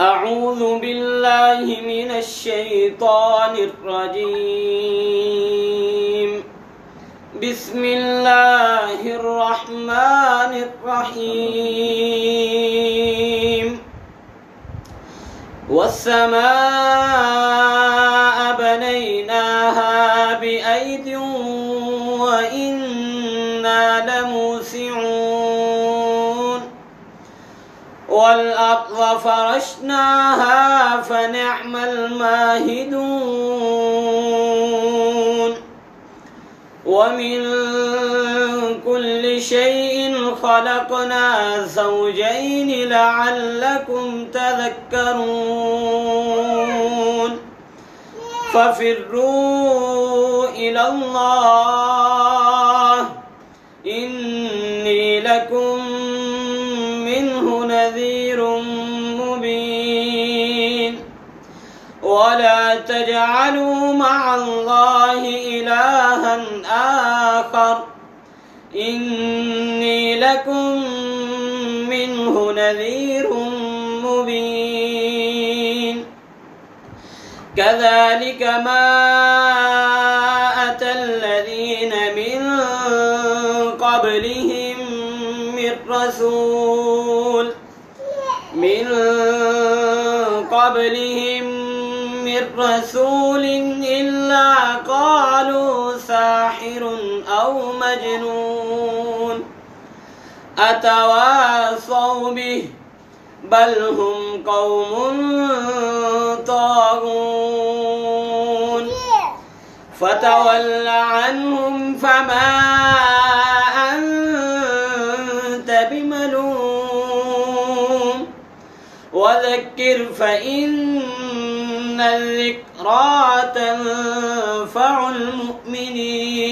أعوذ بالله من الشيطان الرجيم. بسم الله الرحمن الرحيم. والسماء بنيناها بأيد وإنا لموسعون والأرض فرشناها فنعم الماهدون ومن كل شيء خلقنا زوجين لعلكم تذكرون ففروا إلى الله إني لكم منه نذير مبين ولا تجعلوا مع الله إلها آخر إني لكم منه نذير مبين كذلك ما أتى الذين من قبلهم من رسول إلا قالوا ساحر أو مجنون أتواصوا به بل هم قوم طاغون فتول عنهم فما أنت بملوم وذكر فإن الذكرى تنفع المؤمنين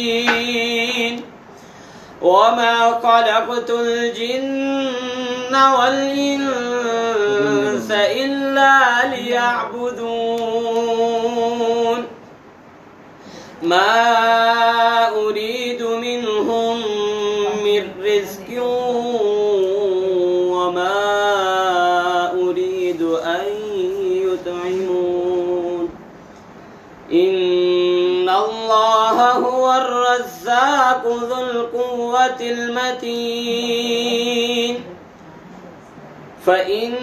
وما خلقت الجن والإنس إلا ليعبدون ما أريد منهم من رزق وما أريد أن يطعمون إن الله هو الرزاق ذو القوة المتين فإن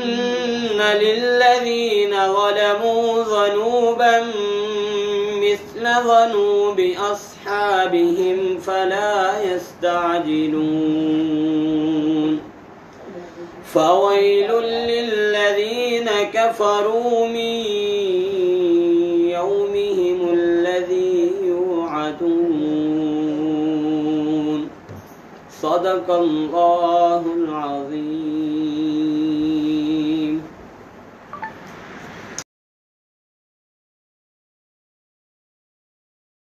للذين ظلموا ذنوبا مثل ذنوب أصحابهم فلا يستعجلون فويل للذين كفروا من يومهم الذي يوعدون صدق الله العظيم.